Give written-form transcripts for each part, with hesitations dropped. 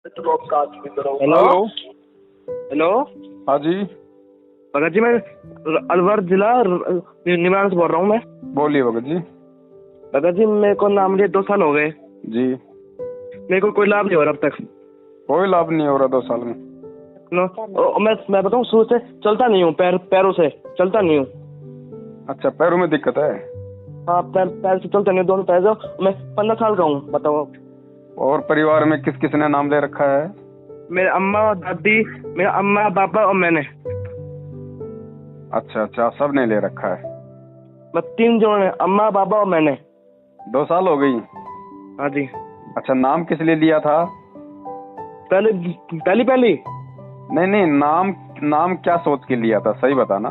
Hello. Hello हाँ जी, भगत जी, मैं अलवर जिला निवास से बोल रहा हूँ। मैं बोलिए भगत जी। भगत जी, मेरे को नाम लिए 2 साल हो गए। जी, मेरे को कोई लाभ नहीं हो रहा अब तक। कोई लाभ नहीं हो रहा 2 साल में। मैं बताऊँ, शुरू से चलता नहीं हूँ, पैरों से चलता नहीं हूँ। अच्छा, पैरों में दिक्कत है? हाँ, पैर से चलता नहीं हूँ, दोनों पैर से। मैं 15 साल का हूँ, बताओ। और परिवार में किस किस ने नाम ले रखा है? मेरे अम्मा और दादी, मेरा अम्मा पापा और मैंने। अच्छा अच्छा, सब ने ले रखा है। बस 3 जनों ने, अम्मा पापा और मैंने। 2 साल हो गई? हाँ जी। अच्छा, नाम किस लिए लिया था? पहली नहीं नहीं, नाम क्या सोच के लिया था, सही बताना।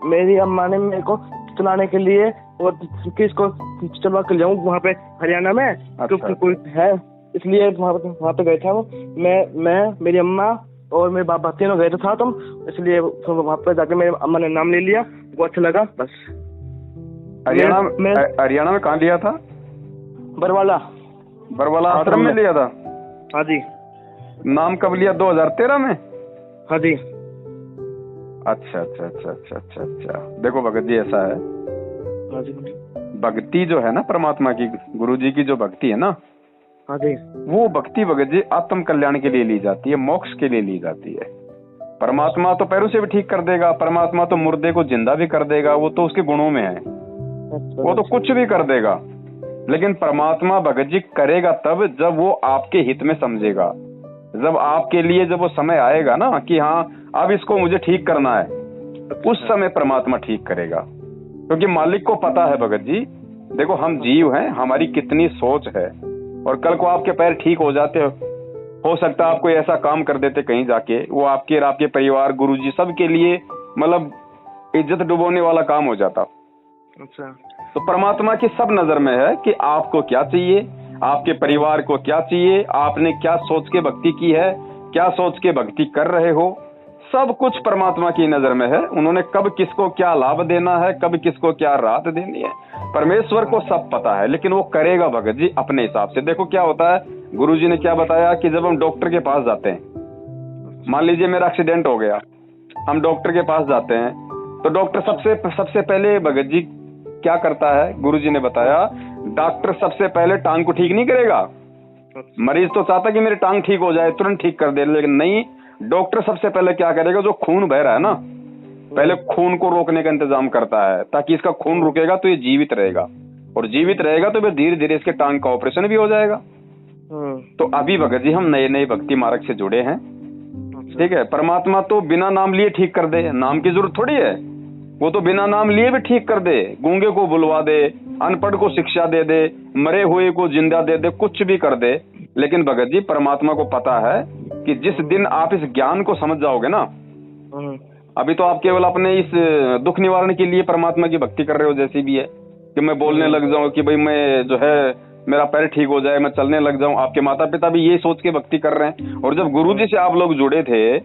मेरी अम्मा ने मेरे को चलाने के लिए, और किसको चलवा के ले जाऊँ वहाँ पे हरियाणा में। अच्छा। कोई है, इसलिए वहाँ पे गए थे हम। मैं मेरी अम्मा और मेरे बाबा तीनों गए थे साथ हम, इसलिए वहाँ पे जाके मेरी अम्मा ने नाम ले लिया। वो अच्छा लगा बस। हरियाणा में कहाँ लिया था? बरवाला आश्रम में लिया था? हाँ जी। नाम कब लिया, 2013 में? हाँ जी। अच्छा अच्छा अच्छा अच्छा अच्छा अच्छा। देखो भगत जी, ऐसा है, हाँ जी। भक्ति जो है ना परमात्मा की, गुरु जी की जो भक्ति है ना, हाँ जी। वो भक्ति भगत जी आत्म कल्याण के लिए ली जाती है, मोक्ष के लिए ली जाती है। परमात्मा तो पैरों से भी ठीक कर देगा, परमात्मा तो मुर्दे को जिंदा भी कर देगा, वो तो उसके गुणों में है, वो तो कुछ भी कर देगा। लेकिन परमात्मा भगत जी करेगा तब जब वो आपके हित में समझेगा, जब आपके लिए जब वो समय आएगा ना कि हाँ अब इसको मुझे ठीक करना है, उस समय परमात्मा ठीक करेगा। क्योंकि मालिक को पता है भगत जी, देखो हम जीव हैं, हमारी कितनी सोच है, और कल को आपके पैर ठीक हो जाते हो सकता है आप कोई ऐसा काम कर देते कहीं जाके, वो आपके और आपके परिवार, गुरुजी सबके लिए मतलब इज्जत डुबोने वाला काम हो जाता। अच्छा। तो परमात्मा की सब नजर में है कि आपको क्या चाहिए, आपके परिवार को क्या चाहिए, आपने क्या सोच के भक्ति की है, क्या सोच के भक्ति कर रहे हो, सब कुछ परमात्मा की नजर में है। उन्होंने कब किसको क्या लाभ देना है, कब किसको क्या राहत देनी है, परमेश्वर को सब पता है। लेकिन वो करेगा भगत जी अपने हिसाब से। देखो क्या होता है, गुरुजी ने क्या बताया कि जब हम डॉक्टर के पास जाते हैं, मान लीजिए मेरा एक्सीडेंट हो गया, हम डॉक्टर के पास जाते हैं, तो डॉक्टर सबसे पहले भगत जी क्या करता है, गुरुजी ने बताया, डॉक्टर सबसे पहले टांग को ठीक नहीं करेगा। मरीज तो चाहता कि मेरी टांग ठीक हो जाए, तुरंत ठीक कर दे, लेकिन नहीं, डॉक्टर सबसे पहले क्या करेगा, जो खून बह रहा है ना, पहले खून को रोकने का इंतजाम करता है, ताकि इसका खून रुकेगा तो ये जीवित रहेगा, और जीवित रहेगा तो फिर धीरे धीरे इसके टांग का ऑपरेशन भी हो जाएगा। तो अभी भगत जी हम नए नए भक्ति मार्ग से जुड़े हैं, ठीक है। परमात्मा तो बिना नाम लिए ठीक कर दे, नाम की जरूरत थोड़ी है, वो तो बिना नाम लिए भी ठीक कर दे, गूंगे को बुलवा दे, अनपढ़ को शिक्षा दे दे, मरे हुए को जिंदा दे दे, कुछ भी कर दे। लेकिन भगत जी परमात्मा को पता है कि जिस दिन आप इस ज्ञान को समझ जाओगे ना, अभी तो आप केवल अपने इस दुख निवारण के लिए परमात्मा की भक्ति कर रहे हो, जैसी भी है कि मैं बोलने लग जाऊं कि भाई मैं जो है मेरा पैर ठीक हो जाए, मैं चलने लग जाऊं। आपके माता पिता भी ये सोच के भक्ति कर रहे हैं। और जब गुरु जी से आप लोग जुड़े थे,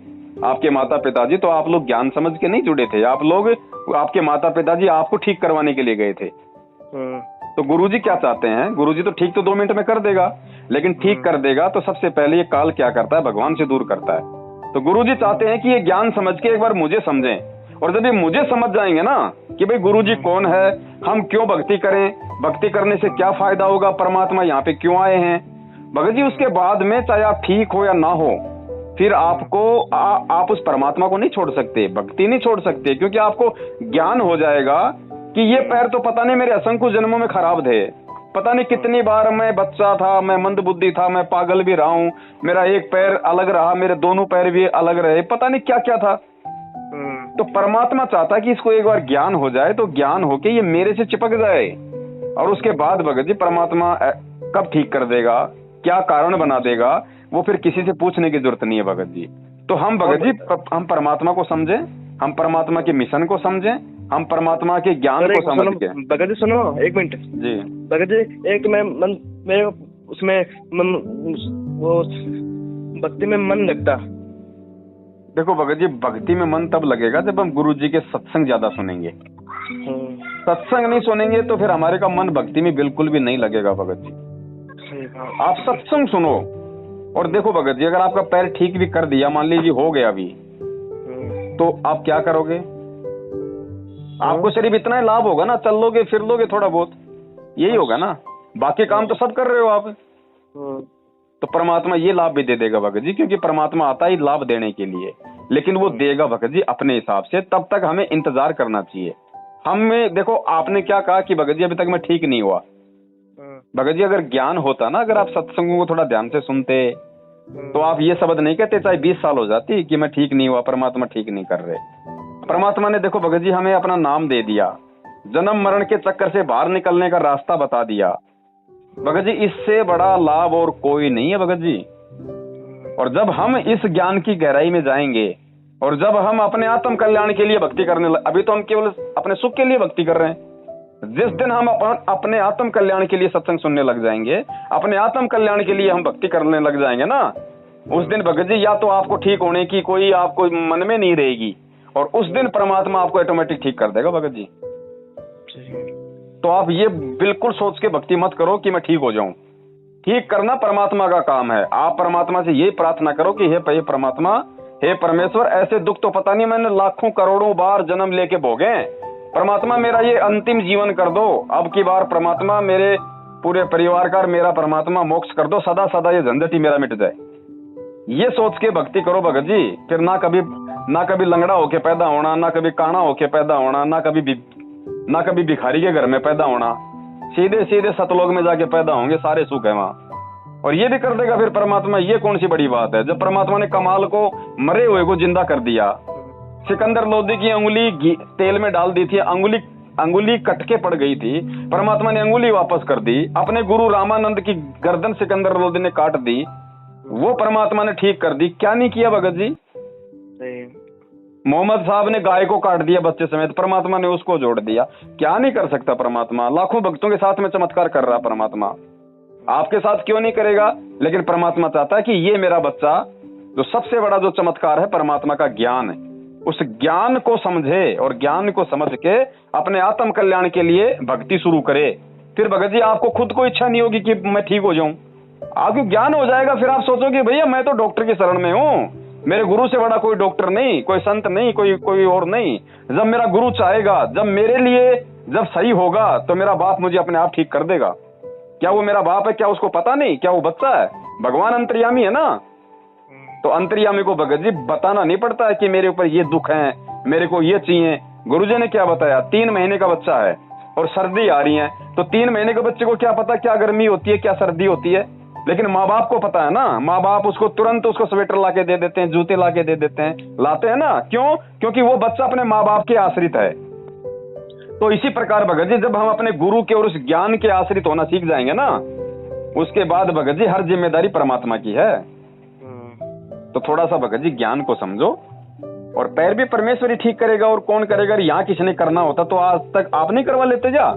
आपके माता पिताजी, तो आप लोग ज्ञान समझ के नहीं जुड़े थे, आप लोग, आपके माता पिताजी आपको ठीक करवाने के लिए गए थे। तो गुरुजी क्या चाहते हैं, गुरुजी तो ठीक तो 2 मिनट में कर देगा, लेकिन ठीक कर देगा तो सबसे पहले ये काल क्या करता है, भगवान से दूर करता है। तो गुरुजी चाहते हैं कि ये ज्ञान समझ के एक बार मुझे समझें, और जब ये मुझे समझ जाएंगे ना कि भाई गुरुजी कौन है, हम क्यों भक्ति करें, भक्ति करने से क्या फायदा होगा, परमात्मा यहाँ पे क्यों आए हैं, भगत जी उसके बाद में चाहे आप ठीक हो या ना हो, फिर आपको आप उस परमात्मा को नहीं छोड़ सकते, भक्ति नहीं छोड़ सकते, क्योंकि आपको ज्ञान हो जाएगा कि ये पैर तो पता नहीं मेरे असंख्य जन्मों में खराब थे, पता नहीं कितनी बार मैं बच्चा था, मैं मंदबुद्धि था, मैं पागल भी रहा हूँ, मेरा एक पैर अलग रहा, मेरे दोनों पैर भी अलग रहे, पता नहीं क्या क्या था। तो परमात्मा चाहता है कि इसको एक बार ज्ञान हो जाए, तो ज्ञान होके ये मेरे से चिपक जाए, और उसके बाद भगत जी परमात्मा कब ठीक कर देगा, क्या कारण बना देगा, वो फिर किसी से पूछने की जरूरत नहीं है भगत जी। तो हम भगत जी हम परमात्मा को समझें, हम परमात्मा के मिशन को समझें, हम परमात्मा के ज्ञान को समझ के। भगत जी सुनो 1 मिनट जी भगत जी, एक मेरे उसमें वो भक्ति में मन लगता। देखो भगत जी, भक्ति में मन तब लगेगा जब हम गुरु जी के सत्संग ज्यादा सुनेंगे। सत्संग नहीं सुनेंगे तो फिर हमारे का मन भक्ति में बिल्कुल भी नहीं लगेगा भगत जी। आप सत्संग सुनो, और देखो भगत जी, अगर आपका पैर ठीक भी कर दिया, मान लीजिए हो गया अभी, तो आप क्या करोगे? आपको सिर्फ इतना ही लाभ होगा ना, चल लोगे फिर लोगे थोड़ा बहुत, यही होगा ना, बाकी काम तो सब कर रहे हो आप। तो परमात्मा ये लाभ भी दे देगा भगत जी, क्योंकि परमात्मा आता ही लाभ देने के लिए, लेकिन वो देगा भगत जी अपने हिसाब से। तब तक हमें इंतजार करना चाहिए। हमें देखो, आपने क्या कहा कि भगत जी अभी तक मैं ठीक नहीं हुआ। भगत जी अगर ज्ञान होता ना, अगर आप सत्संगों को थोड़ा ध्यान से सुनते, तो आप ये शब्द नहीं कहते, चाहे 20 साल हो जाती, कि मैं ठीक नहीं हुआ, परमात्मा ठीक नहीं कर रहे। परमात्मा ने देखो भगत जी हमें अपना नाम दे दिया, जन्म मरण के चक्कर से बाहर निकलने का रास्ता बता दिया। भगत जी इससे बड़ा लाभ और कोई नहीं है भगत जी। और जब हम इस ज्ञान की गहराई में जाएंगे, और जब हम अपने आत्म कल्याण के लिए भक्ति करने अभी तो हम केवल अपने सुख के लिए भक्ति कर रहे हैं। जिस दिन हम अपने आत्म कल्याण के लिए सत्संग सुनने लग जाएंगे, अपने आत्म कल्याण के लिए हम भक्ति करने लग जाएंगे ना, उस दिन भगत जी या तो आपको ठीक होने की कोई आपको मन में नहीं रहेगी, और उस दिन परमात्मा आपको ऑटोमेटिक ठीक कर देगा भगत जी। तो आप ये बिल्कुल सोच के भक्ति मत करो कि मैं ठीक हो जाऊं। ठीक करना परमात्मा का काम है। आप परमात्मा से ये प्रार्थना करो कि हे परमात्मा, हे परमेश्वर, ऐसे दुख तो पता नहीं मैंने लाखों करोड़ों बार जन्म लेके भोगे, परमात्मा मेरा ये अंतिम जीवन कर दो, अब की बार परमात्मा मेरे पूरे परिवार का मेरा परमात्मा मोक्ष कर दो, सदा सदा ये झंझट ही मेरा मिट जाए। ये सोच के भक्ति करो भगत जी। फिर ना कभी लंगड़ा होके पैदा होना, ना कभी काना होके पैदा होना, ना कभी भिखारी के घर में पैदा होना, सीधे सीधे सतलोक में जाके पैदा होंगे, सारे सुख है वहां। और ये भी कर देगा फिर परमात्मा। ये कौन सी बड़ी बात है, जब परमात्मा ने कमाल को, मरे हुए को जिंदा कर दिया। सिकंदर लोधी की अंगुली तेल में डाल दी थी, अंगुली कट के पड़ गई थी, परमात्मा ने अंगुली वापस कर दी। अपने गुरु रामानंद की गर्दन सिकंदर लोधी ने काट दी, वो परमात्मा ने ठीक कर दी। क्या नहीं किया भगत जी? मोहम्मद साहब ने गाय को काट दिया बच्चे समेत, परमात्मा ने उसको जोड़ दिया। क्या नहीं कर सकता परमात्मा? लाखों भक्तों के साथ में चमत्कार कर रहा परमात्मा, आपके साथ क्यों नहीं करेगा? लेकिन परमात्मा चाहता है कि ये मेरा बच्चा, जो सबसे बड़ा जो चमत्कार है परमात्मा का ज्ञान है, उस ज्ञान को समझे और ज्ञान को समझ के अपने आत्म कल्याण के लिए भक्ति शुरू करे। फिर भगत जी आपको खुद को इच्छा नहीं होगी कि मैं ठीक हो जाऊं, आपको ज्ञान हो जाएगा। फिर आप सोचोगे भैया मैं तो डॉक्टर की शरण में हूं, मेरे गुरु से बड़ा कोई डॉक्टर नहीं, कोई संत नहीं, कोई और नहीं। जब मेरा गुरु चाहेगा, जब मेरे लिए जब सही होगा, तो मेरा बाप मुझे अपने आप ठीक कर देगा। क्या वो मेरा बाप है? क्या उसको पता नहीं? क्या वो बच्चा है? भगवान अंतर्यामी है ना। तो अंतर्यामी को भगत जी बताना नहीं पड़ता है कि मेरे ऊपर ये दुख है, मेरे को ये चाहिए। गुरुजी ने क्या बताया? 3 महीने का बच्चा है और सर्दी आ रही है, तो 3 महीने के बच्चे को क्या पता क्या गर्मी होती है, क्या सर्दी होती है? लेकिन माँ बाप को पता है ना। माँ बाप उसको तुरंत उसको स्वेटर लाके दे देते हैं, जूते लाके दे देते हैं, लाते हैं ना। क्यों? क्योंकि वो बच्चा अपने माँ बाप के आश्रित है। तो इसी प्रकार भगत जी जब हम अपने गुरु के और उस ज्ञान के आश्रित होना सीख जाएंगे ना, उसके बाद भगत जी हर जिम्मेदारी परमात्मा की है। तो थोड़ा सा भगत जी ज्ञान को समझो, और पैर भी परमेश्वर ही ठीक करेगा, और कौन करेगा? यहाँ किसी ने करना होता तो आज तक आप नहीं करवा लेते जा?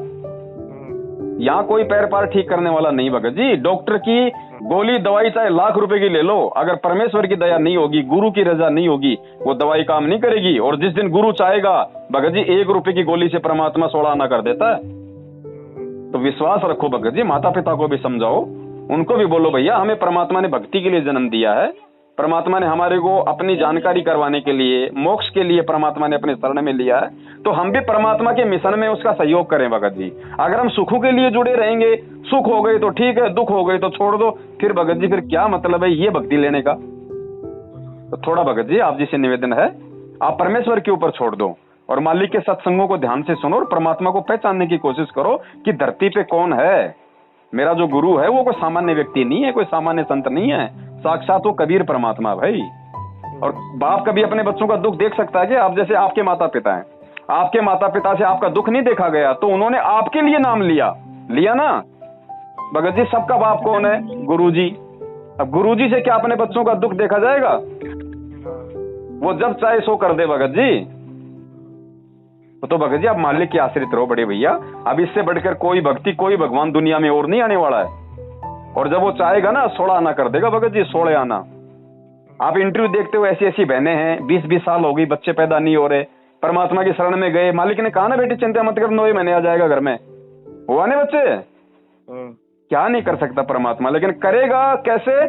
यहाँ कोई पैर पार ठीक करने वाला नहीं भगत जी। डॉक्टर की गोली दवाई चाहे लाख रुपए की ले लो, अगर परमेश्वर की दया नहीं होगी, गुरु की रजा नहीं होगी, वो दवाई काम नहीं करेगी। और जिस दिन गुरु चाहेगा भगत जी 1 रुपए की गोली से परमात्मा 16 आना कर देता है। तो विश्वास रखो भगत जी, माता पिता को भी समझाओ, उनको भी बोलो भैया हमें परमात्मा ने भक्ति के लिए जन्म दिया है, परमात्मा ने हमारे को अपनी जानकारी करवाने के लिए, मोक्ष के लिए परमात्मा ने अपने शरण में लिया है, तो हम भी परमात्मा के मिशन में उसका सहयोग करें भगत जी। अगर हम सुखों के लिए जुड़े रहेंगे, सुख हो गए तो ठीक है, दुख हो गए तो छोड़ दो, फिर भगत जी फिर क्या मतलब है ये भक्ति लेने का? तो थोड़ा भगत जी आप जी से निवेदन है, आप परमेश्वर के ऊपर छोड़ दो और मालिक के सत्संगों को ध्यान से सुनो और परमात्मा को पहचानने की कोशिश करो कि धरती पे कौन है। मेरा जो गुरु है वो कोई सामान्य व्यक्ति नहीं है, कोई सामान्य संत नहीं है, साक्षात वो कबीर परमात्मा भाई। और बाप कभी अपने बच्चों का दुख देख सकता है कि आप जैसे आपके माता पिता हैं, आपके माता पिता से आपका दुख नहीं देखा गया तो उन्होंने आपके लिए नाम लिया ना। भगत जी सबका बाप कौन है? गुरुजी। अब गुरुजी से क्या अपने बच्चों का दुख देखा जाएगा? वो जब चाहे सो कर दे भगत जी। तो भगत जी आप मालिक के आश्रित रहो बड़े भैया। अब इससे बढ़कर कोई भक्ति, कोई भगवान दुनिया में और नहीं आने वाला है। और जब वो चाहेगा ना 16 आना कर देगा भगत जी, 16 आना। आप इंटरव्यू देखते हो, ऐसी ऐसी बहनें हैं 20-20 साल हो गई, बच्चे पैदा नहीं हो रहे, परमात्मा की शरण में गए, मालिक ने कहा ना बेटी चिंता मत कर, 9 महीने आ जाएगा घर में, हुआ नहीं बच्चे? क्या नहीं कर सकता परमात्मा, लेकिन करेगा कैसे?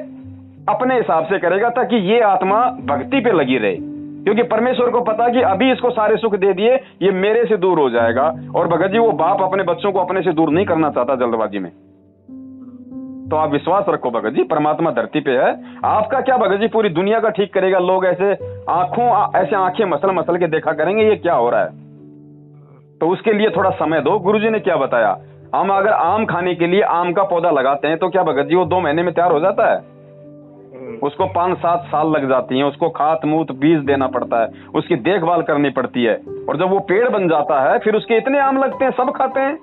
अपने हिसाब से करेगा ताकि ये आत्मा भक्ति पे लगी रहे, क्योंकि परमेश्वर को पता कि अभी इसको सारे सुख दे दिए, ये मेरे से दूर हो जाएगा। और भगत जी वो बाप अपने बच्चों को अपने से दूर नहीं करना चाहता जल्दबाजी में। तो आप विश्वास रखो भगत जी, परमात्मा धरती पे है। आपका क्या भगत जी पूरी दुनिया का ठीक करेगा। लोग ऐसे आंखें मसल मसल के देखा करेंगे ये क्या हो रहा है, तो उसके लिए थोड़ा समय दो। गुरुजी ने क्या बताया, हम अगर आम खाने के लिए आम का पौधा लगाते हैं तो क्या भगत जी वो 2 महीने में तैयार हो जाता है? उसको 5-7 साल लग जाती हैं, उसको खाद मूत बीज देना पड़ता है, उसकी देखभाल करनी पड़ती है, और जब वो पेड़ बन जाता है फिर उसके इतने आम लगते हैं, सब खाते हैं।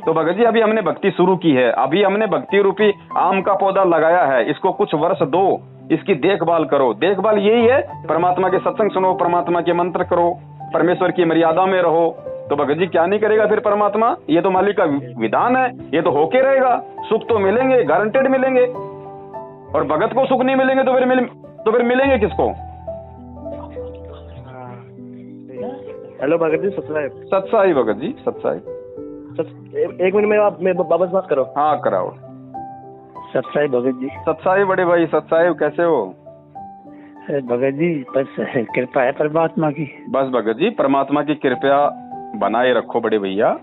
तो भगत जी अभी हमने भक्ति शुरू की है, अभी हमने भक्ति रूपी आम का पौधा लगाया है, इसको कुछ वर्ष दो, इसकी देखभाल करो। देखभाल यही है, परमात्मा के सत्संग सुनो, परमात्मा के मंत्र करो, परमेश्वर की मर्यादा में रहो। तो भगत जी क्या नहीं करेगा फिर परमात्मा? ये तो मालिक का विधान है, ये तो होके रहेगा। सुख तो मिलेंगे, गारंटेड मिलेंगे। और भगत को सुख नहीं मिलेंगे तो फिर मिलेंगे किसको? हेलो भगत जी, सत्साई। सत्साई भगत जी, सत्साई। एक मिनट में आप मेरे बाबा से बात करो। हाँ कराओ। सत्साई भगत जी। सत्साई बड़े भाई, सत्साई कैसे हो? भगत जी बस कृपा है परमात्मा की। बस भगत जी परमात्मा की कृपा बनाए रखो बड़े भैया।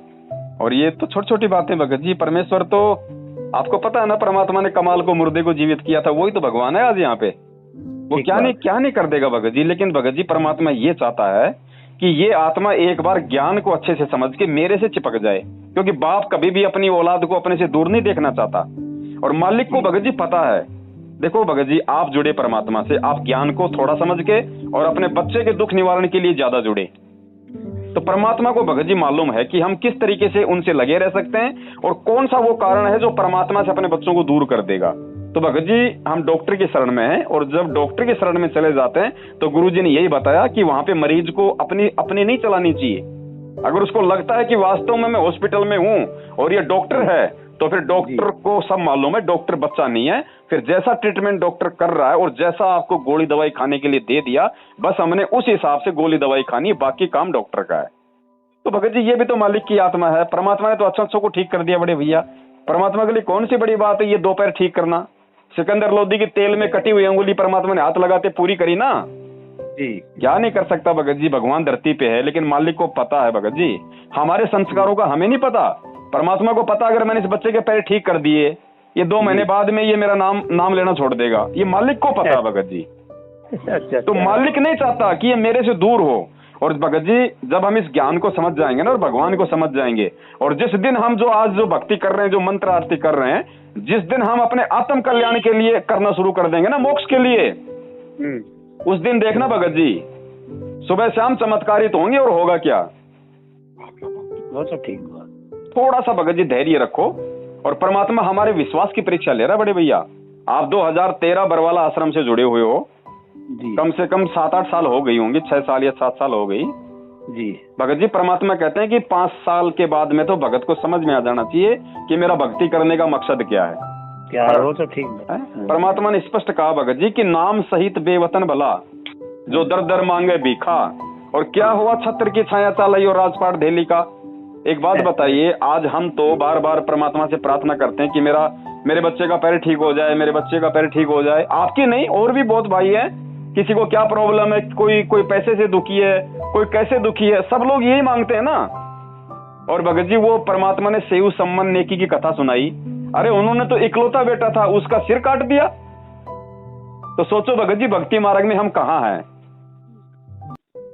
और ये तो छोटी छोटी बातें भगत जी, परमेश्वर तो आपको पता है ना, परमात्मा ने कमाल को मुर्दे को जीवित किया था, वही तो भगवान है आज यहाँ पे। वो क्या नहीं कर देगा भगत जी। लेकिन भगत जी परमात्मा ये चाहता है कि ये आत्मा एक बार ज्ञान को अच्छे से समझ के मेरे से चिपक जाए, क्योंकि बाप कभी भी अपनी औलाद को अपने से दूर नहीं देखना चाहता। और मालिक को भगत जी पता है। देखो भगत जी, आप जुड़े परमात्मा से, आप ज्ञान को थोड़ा समझ के और अपने बच्चे के दुख निवारण के लिए ज्यादा जुड़े, तो परमात्मा को भगत जी मालूम है कि हम किस तरीके से उनसे लगे रह सकते हैं और कौन सा वो कारण है जो परमात्मा से अपने बच्चों को दूर कर देगा। तो भगत जी हम डॉक्टर की शरण में हैं, और जब डॉक्टर की शरण में चले जाते हैं तो गुरुजी ने यही बताया कि वहां पे मरीज को अपनी नहीं चलानी चाहिए। अगर उसको लगता है कि वास्तव में मैं हॉस्पिटल में हूं और ये डॉक्टर है, तो फिर डॉक्टर को सब मालूम है डॉक्टर बच्चा नहीं है। फिर जैसा ट्रीटमेंट डॉक्टर कर रहा है और जैसा आपको गोली दवाई खाने के लिए दे दिया, बस हमने उस हिसाब से गोली दवाई खानी, बाकी काम डॉक्टर का है। तो भगत जी ये भी तो मालिक की आत्मा है। परमात्मा ने तो अच्छों को ठीक कर दिया बड़े भैया। परमात्मा के लिए कौन सी बड़ी बात है ये 2 पैर ठीक करना? सिकंदर लोधी की तेल में कटी हुई अंगुली परमात्मा ने हाथ लगाते पूरी करी ना जी। क्या नहीं कर सकता भगत जी, भगवान धरती पे है, लेकिन मालिक को पता है भगत जी। हमारे संस्कारों का हमें नहीं पता, परमात्मा को पता। अगर मैंने इस बच्चे के पैर ठीक कर दिए, ये 2 महीने बाद में ये मेरा नाम लेना छोड़ देगा, ये मालिक को पता है भगत जी। तो मालिक नहीं चाहता कि ये मेरे से दूर हो। और भगत जी जब हम इस ज्ञान को समझ जाएंगे ना और भगवान को समझ जाएंगे, और जिस दिन हम आज जो भक्ति कर रहे हैं, जो मंत्र आरती कर रहे हैं, जिस दिन हम अपने आत्म कल्याण के लिए करना शुरू कर देंगे ना, मोक्ष के लिए, उस दिन देखना भगत जी सुबह शाम चमत्कारित होंगे। और होगा क्या? वो तो ठीक हुआ। थोड़ा सा भगत जी धैर्य रखो, और परमात्मा हमारे विश्वास की परीक्षा ले रहा है बड़े भैया। आप 2013 बरवाला आश्रम से जुड़े हुए हो जी। कम से कम 7-8 साल हो गई होंगी, 6 साल या 7 साल हो गई जी। भगत जी परमात्मा कहते हैं कि 5 साल के बाद में तो भगत को समझ में आ जाना चाहिए कि मेरा भक्ति करने का मकसद क्या है। क्या है? वो तो ठीक है। परमात्मा ने स्पष्ट कहा भगत जी कि नाम सहित बेवतन भला, जो दर दर मांगे भीखा, और क्या हुआ छत्र की छाया चालाई और राजपाट धेली का। एक बात बताइए, आज हम तो बार बार परमात्मा से प्रार्थना करते हैं कि मेरे बच्चे का पैर ठीक हो जाए, मेरे बच्चे का पैर ठीक हो जाए। आपकी नहीं, और भी बहुत भाई है, किसी को क्या प्रॉब्लम है, कोई पैसे से दुखी है, कोई कैसे दुखी है, सब लोग यही मांगते हैं ना। और भगत जी वो परमात्मा ने सेव सम्मान नेकी की कथा सुनाई। अरे उन्होंने तो इकलौता बेटा था, उसका सिर काट दिया। तो सोचो भगत जी भक्ति मार्ग में हम कहाँ हैं?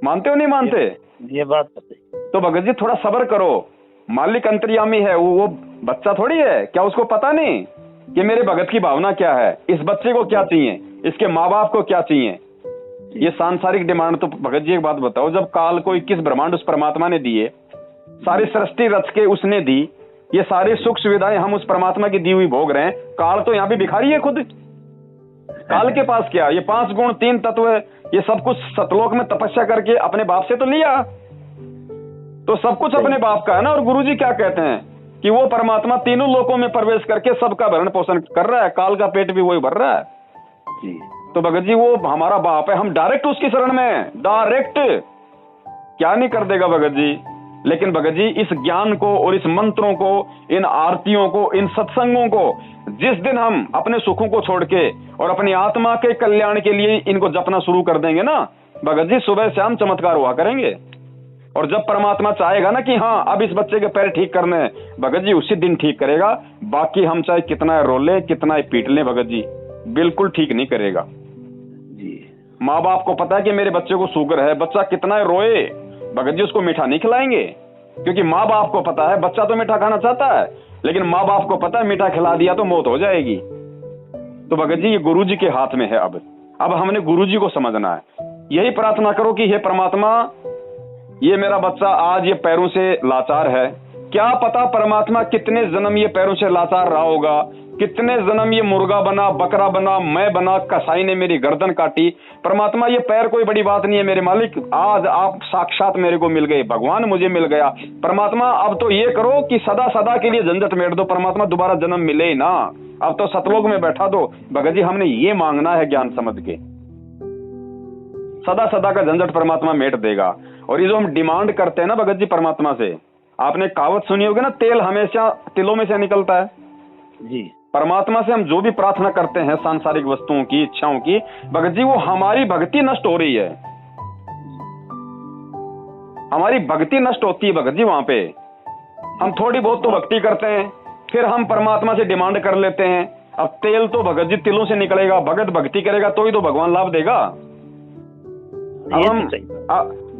मानते हो नहीं मानते? ये बात तो भगत जी थोड़ा सब्र करो, मालिक अंतर्यामी है, वो बच्चा थोड़ी है। क्या उसको पता नहीं कि मेरे भगत की भावना क्या है, इस बच्चे को क्या चाहिए, इसके माँ बाप को क्या चाहिए? ये सांसारिक डिमांड। तो भगत जी एक बात बताओ, जब काल को 21 ब्रह्मांड उस परमात्मा ने दिए, सारी सृष्टि रच के उसने दी, ये सारी सुख सुविधाएं हम उस परमात्मा की दी हुई भोग रहे हैं, काल तो यहाँ पे भिखारी है खुद। काल के पास क्या? ये 5 गुण 3 तत्व, ये सब कुछ सतलोक में तपस्या करके अपने बाप से तो लिया, तो सब कुछ अपने बाप का है ना। और गुरुजी क्या कहते हैं कि वो परमात्मा तीनों लोकों में प्रवेश करके सबका भरण पोषण कर रहा है, काल का पेट भी वही भर रहा है जी। तो भगत जी वो हमारा बाप है, हम डायरेक्ट उसकी शरण में हैं, डायरेक्ट। क्या नहीं कर देगा भगत जी? लेकिन भगत जी इस ज्ञान को और इस मंत्रों को, इन आरतियों को, इन सत्संगों को जिस दिन हम अपने सुखों को छोड़ के और अपनी आत्मा के कल्याण के लिए इनको जपना शुरू कर देंगे ना भगत जी, सुबह शाम चमत्कार हुआ करेंगे। और जब परमात्मा चाहेगा ना कि हाँ अब इस बच्चे के पैर ठीक करने हैं, भगत जी उसी दिन ठीक करेगा। बाकी हम चाहे कितना रोले, कितना पीट लें, भगत जी बिल्कुल ठीक नहीं करेगा जी। माँ बाप को पता है कि मेरे बच्चे को शुगर है, बच्चा कितना रोए, भगत जी उसको मीठा नहीं खिलाएंगे, क्योंकि माँ बाप को पता है बच्चा तो मीठा खाना चाहता है, लेकिन माँ बाप को पता है मीठा खिला दिया तो मौत हो जाएगी। तो भगत जी ये गुरु जी के हाथ में है। अब हमने गुरु जी को समझना है। यही प्रार्थना करो कि हे परमात्मा, ये मेरा बच्चा आज ये पैरों से लाचार है, क्या पता परमात्मा कितने जन्म ये पैरों से लाचार रहा होगा, कितने जन्म ये मुर्गा बना, बकरा बना, मैं बना, कसाई ने मेरी गर्दन काटी। परमात्मा ये पैर कोई बड़ी बात नहीं है मेरे मालिक, आज आप साक्षात मेरे को मिल गए, भगवान मुझे मिल गया। परमात्मा अब तो ये करो कि सदा सदा के लिए झंझट मेट दो, परमात्मा दोबारा जन्म मिले ही ना, अब तो सतलोक में बैठा दो। भगत जी हमने ये मांगना है ज्ञान समझ के, सदा सदा का झंझट परमात्मा मेट देगा। और ये जो हम डिमांड करते हैं ना भगत जी परमात्मा से, आपने कहावत सुनी होगी ना, तेल हमेशा तिलों में से निकलता है जी। परमात्मा से हम जो भी प्रार्थना करते हैं सांसारिक वस्तुओं की, इच्छाओं की, भगत जी वो हमारी भक्ति नष्ट हो रही है, हमारी भक्ति नष्ट होती है भगत जी। वहां पे हम थोड़ी बहुत तो भक्ति करते हैं, फिर हम परमात्मा से डिमांड कर लेते हैं। अब तेल तो भगत जी तिलों से निकलेगा, भगत भक्ति करेगा तो ही तो भगवान लाभ देगा।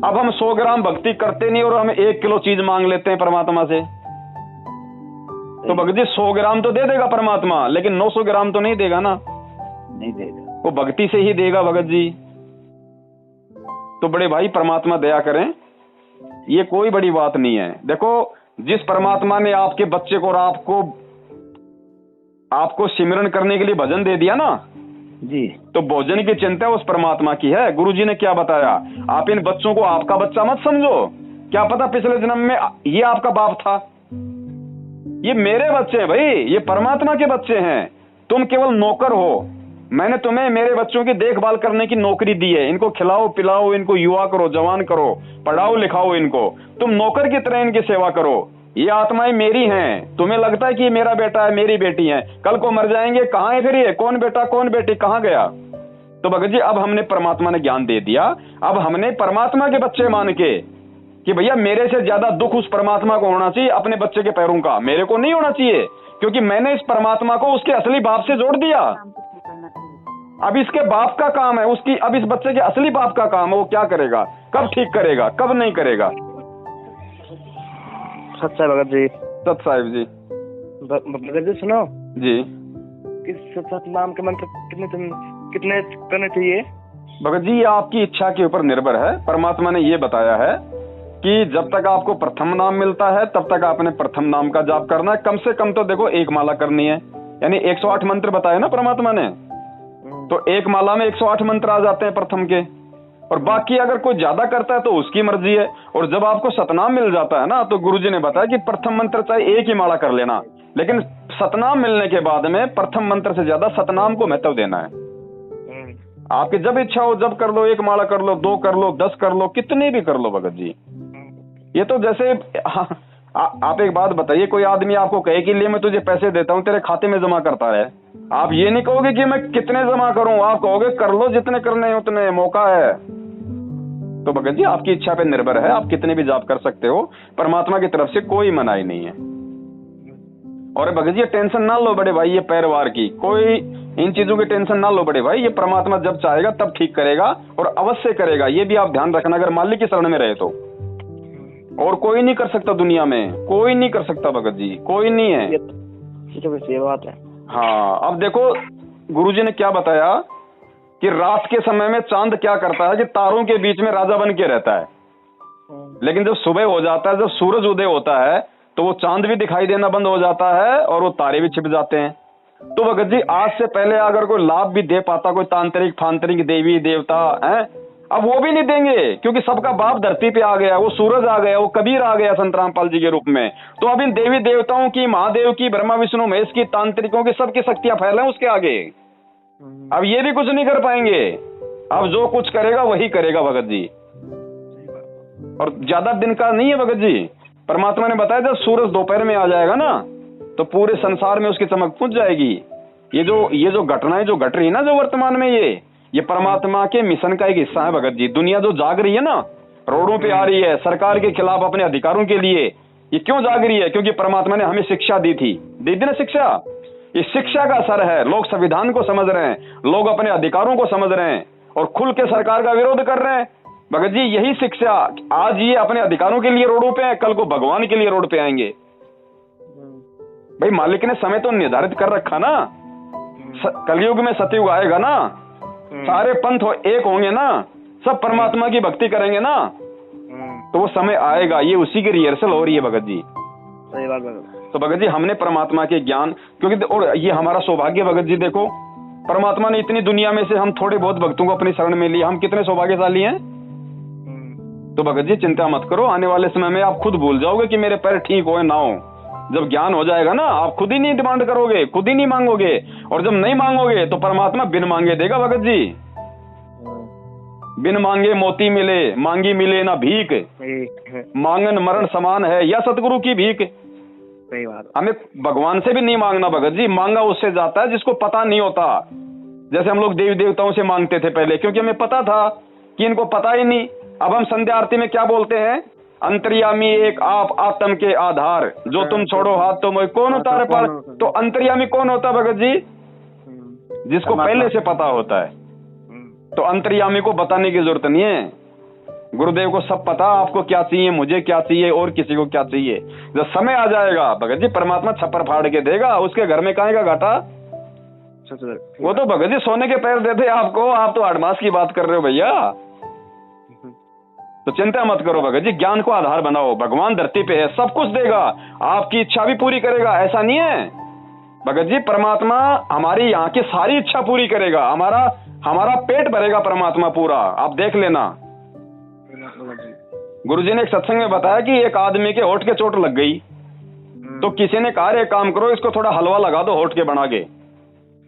अब हम 100 ग्राम भक्ति करते नहीं और हम 1 किलो चीज मांग लेते हैं परमात्मा से, तो भगत जी 100 ग्राम तो दे देगा परमात्मा, लेकिन 900 ग्राम तो नहीं देगा ना, नहीं देगा, वो भक्ति से ही देगा भगत जी। तो बड़े भाई परमात्मा दया करें, ये कोई बड़ी बात नहीं है। देखो जिस परमात्मा ने आपके बच्चे को और आपको सिमरन करने के लिए भजन दे दिया ना जी, तो भोजन की चिंता उस परमात्मा की है। गुरु जी ने क्या बताया, आप इन बच्चों को आपका बच्चा मत समझो, क्या पता पिछले जन्म में ये आपका बाप था। ये मेरे बच्चे हैं भाई, ये परमात्मा के बच्चे हैं, तुम केवल नौकर हो। मैंने तुम्हें मेरे बच्चों की देखभाल करने की नौकरी दी है, इनको खिलाओ पिलाओ, इनको युवा करो, जवान करो, पढ़ाओ लिखाओ इनको, तुम नौकर की तरह इनकी सेवा करो। ये आत्माएं मेरी हैं, तुम्हें लगता है कि ये मेरा बेटा है, मेरी बेटी है, कल को मर जाएंगे, कहाँ है फिर ये, कौन बेटा कौन बेटी कहाँ गया। तो भगत जी अब हमने परमात्मा ने ज्ञान दे दिया, अब हमने परमात्मा के बच्चे मान के कि भैया मेरे से ज्यादा दुख उस परमात्मा को होना चाहिए अपने बच्चे के पैरों का, मेरे को नहीं होना चाहिए, क्योंकि मैंने इस परमात्मा को उसके असली बाप से जोड़ दिया। अब इसके बाप का काम है उसकी, अब इस बच्चे के असली बाप का काम है, वो क्या करेगा, कब ठीक करेगा, कब नहीं करेगा। सच्चा भगत जी, सत साहिब जी। भगत जी सुनो जी, किस सतनाम के मंत्र कितने करने चाहिए। भगत जी ये आपकी इच्छा के ऊपर निर्भर है। परमात्मा ने ये बताया है कि जब तक आपको प्रथम नाम मिलता है तब तक आपने प्रथम नाम का जाप करना है। कम से कम तो देखो 1 माला करनी है, यानी 108 मंत्र बताए ना परमात्मा ने, तो 1 माला में 108 मंत्र आ जाते हैं प्रथम के। और बाकी अगर कोई ज्यादा करता है तो उसकी मर्जी है। और जब आपको सतनाम मिल जाता है ना, तो गुरुजी ने बताया कि प्रथम मंत्र चाहे 1 ही माला कर लेना, लेकिन सतनाम मिलने के बाद में प्रथम मंत्र से ज्यादा सतनाम को महत्व देना है। आपकी जब इच्छा हो जब कर लो, 1 माला कर लो, 2 कर लो, 10 कर लो, कितने भी कर लो भगत जी। ये तो जैसे आप एक बात बताइए, कोई आदमी आपको कहे कि ले मैं तुझे पैसे देता हूँ तेरे खाते में जमा करता रहे, आप ये नहीं कहोगे कि मैं कितने जमा करूं, आप कहोगे कर लो जितने करने हैं उतने, मौका है। तो भगत जी आपकी इच्छा पे निर्भर है, आप कितने भी जाप कर सकते हो, परमात्मा की तरफ से कोई मनाही नहीं है। और भगत जी टेंशन ना लो बड़े भाई, ये पैरवार की कोई इन चीजों की टेंशन ना लो बड़े भाई, ये परमात्मा जब चाहेगा तब ठीक करेगा और अवश्य करेगा। ये भी आप ध्यान रखना, अगर मालिक की शरण में रहे तो। और कोई नहीं कर सकता दुनिया में, कोई नहीं कर सकता भगत जी, कोई नहीं है। ये तो ये बात है। हाँ अब देखो गुरुजी ने क्या बताया कि रात के समय में चांद क्या करता है कि तारों के बीच में राजा बन के रहता है, लेकिन जब सुबह हो जाता है, जब सूरज उदय होता है, तो वो चांद भी दिखाई देना बंद हो जाता है और वो तारे भी छिप जाते हैं। तो भगत जी आज से पहले अगर कोई लाभ भी दे पाता कोई तांत्रिक फांत्रिक देवी देवता है, अब वो भी नहीं देंगे, क्योंकि सबका बाप धरती पे आ गया, वो सूरज आ गया, वो कबीर आ गया संत रामपाल जी के रूप में। तो अब इन देवी देवताओं की, महादेव की, ब्रह्मा विष्णु महेश की, तांत्रिकों की सबकी शक्तियां फैले उसके आगे। अब ये भी कुछ नहीं कर पाएंगे, अब जो कुछ करेगा वही करेगा भगत जी। और ज्यादा दिन का नहीं है भगत जी। परमात्मा ने बताया जब सूरज दोपहर में आ जाएगा ना तो पूरे संसार में उसकी चमक पहुंच जाएगी। ये जो घटनाएं जो घट रही है ना जो वर्तमान में ये परमात्मा के मिशन का एक हिस्सा है भगत जी। दुनिया जो जाग रही है ना, रोडों पे आ रही है सरकार के खिलाफ अपने अधिकारों के लिए, ये क्यों जाग रही है? क्योंकि परमात्मा ने हमें शिक्षा दी थी ना शिक्षा। इस शिक्षा का असर है, लोग संविधान को समझ रहे हैं, लोग अपने अधिकारों को समझ रहे हैं और खुल के सरकार का विरोध कर रहे हैं। भगत जी यही शिक्षा, आज ये अपने अधिकारों के लिए रोडों पे है, कल को भगवान के लिए रोड पे आएंगे। भाई मालिक ने समय तो निर्धारित कर रखा ना, कलयुग में सतयुग आएगा ना, सारे पंथ एक होंगे ना, सब परमात्मा की भक्ति करेंगे ना, तो वो समय आएगा। ये उसी की रिहर्सल हो रही है भगत जी। सही बात भगत। तो भगत जी हमने परमात्मा के ज्ञान, क्योंकि और ये हमारा सौभाग्य भगत जी, देखो परमात्मा ने इतनी दुनिया में से हम थोड़े बहुत भक्तों को अपनी शरण में लिया, हम कितने सौभाग्यशाली हैं। तो भगत जी चिंता मत करो, आने वाले समय में आप खुद भूल जाओगे कि मेरे पैर ठीक हो ना हो। जब ज्ञान हो जाएगा ना, आप खुद ही नहीं डिमांड करोगे, खुद ही नहीं मांगोगे, और जब नहीं मांगोगे तो परमात्मा बिन मांगे देगा भगत जी। बिन मांगे मोती मिले, मांगी मिले ना भीख, मांगन मरण समान है या सतगुरु की भीख। सही बात। हमें भगवान से भी नहीं मांगना भगत जी, मांगा उससे जाता है जिसको पता नहीं होता। जैसे हम लोग देवी देवताओं से मांगते थे पहले, क्योंकि हमें पता था कि इनको पता ही नहीं। अब हम संध्या आरती में क्या बोलते हैं? अंतर्यामी एक आप आत्म के आधार, जो तुम छोड़ो हाथ तो मैं कौन उतारे पार। तो अंतर्यामी कौन होता है भगत जी? जिसको पहले से पता होता है। तो अंतर्यामी को बताने की जरूरत नहीं है, गुरुदेव को सब पता, आपको क्या चाहिए, मुझे क्या चाहिए और किसी को क्या चाहिए। जब समय आ जाएगा भगत जी परमात्मा छप्पर फाड़ के देगा, उसके घर में काहे का घाटा। वो तो भगत जी सोने के पैर देते आपको, आप तो 8 मास की बात कर रहे हो भैया। तो चिंता मत करो भगत जी, ज्ञान को आधार बनाओ। भगवान धरती पे है, सब कुछ देगा, आपकी इच्छा भी पूरी करेगा, ऐसा नहीं है भगत जी। परमात्मा हमारी यहाँ की सारी इच्छा पूरी करेगा, हमारा पेट भरेगा परमात्मा पूरा, आप देख लेना। गुरुजी ने एक सत्संग में बताया कि एक आदमी के होठ के चोट लग गई, तो किसी ने कहा एक काम करो, इसको थोड़ा हलवा लगा दो होठ के बना के।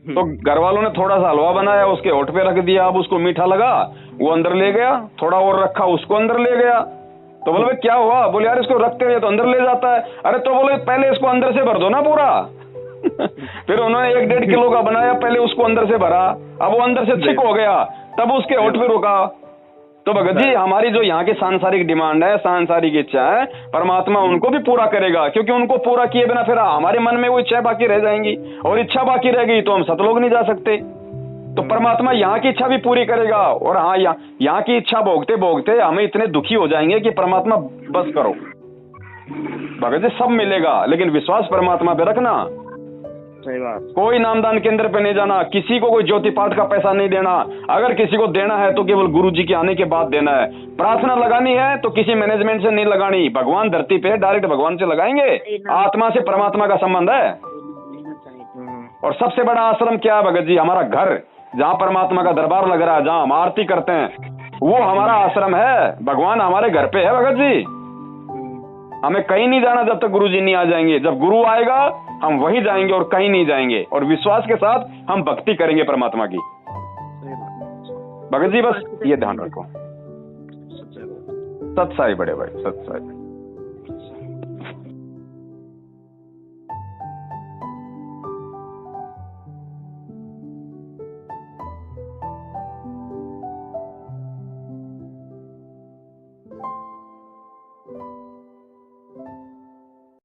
तो घर वालों ने थोड़ा सा हलवा बनाया, उसके होठ पे रख दिया, अब उसको मीठा लगा, वो अंदर ले गया, थोड़ा और रखा, उसको अंदर ले गया। तो बोले भाई क्या हुआ? बोले यार इसको रखते हुए तो अंदर ले जाता है। अरे तो बोले पहले इसको अंदर से भर दो ना पूरा। फिर उन्होंने 1-1.5 किलो का बनाया, पहले उसको अंदर से भरा, अब वो अंदर से छिक हो गया, तब उसके होठ पे रुका। तो भगत जी हमारी जो यहाँ की सांसारिक डिमांड है, सांसारिक इच्छा है, परमात्मा उनको भी पूरा करेगा, क्योंकि उनको पूरा किए बिना फिर हमारे मन में वो इच्छा बाकी रह जाएंगी, और इच्छा बाकी रह गई तो हम सतलोक नहीं जा सकते। तो परमात्मा यहाँ की इच्छा भी पूरी करेगा। और हाँ, यहाँ की इच्छा भोगते भोगते हमें इतने दुखी हो जाएंगे कि परमात्मा बस करो। भगत जी सब मिलेगा, लेकिन विश्वास परमात्मा पे रखना। सही बात। कोई नामदान केंद्र पे नहीं जाना, किसी को कोई ज्योति पाठ का पैसा नहीं देना, अगर किसी को देना है तो केवल गुरु जी के आने के बाद देना है। प्रार्थना लगानी है तो किसी मैनेजमेंट से नहीं लगानी, भगवान धरती पे डायरेक्ट भगवान से लगाएंगे, आत्मा से परमात्मा का संबंध है। और सबसे बड़ा आश्रम क्या है भगत जी? हमारा घर, जहाँ परमात्मा का दरबार लग रहा है, जहाँ हम आरती करते हैं, वो हमारा आश्रम है। भगवान हमारे घर पे है भगत जी। हमें कहीं नहीं जाना जब तक गुरु जी नहीं आ जाएंगे। जब गुरु आएगा हम वहीं जाएंगे और कहीं नहीं जाएंगे, और विश्वास के साथ हम भक्ति करेंगे परमात्मा की। भगत जी बस ये ध्यान रखो। सत साई बड़े भाई, सत साई।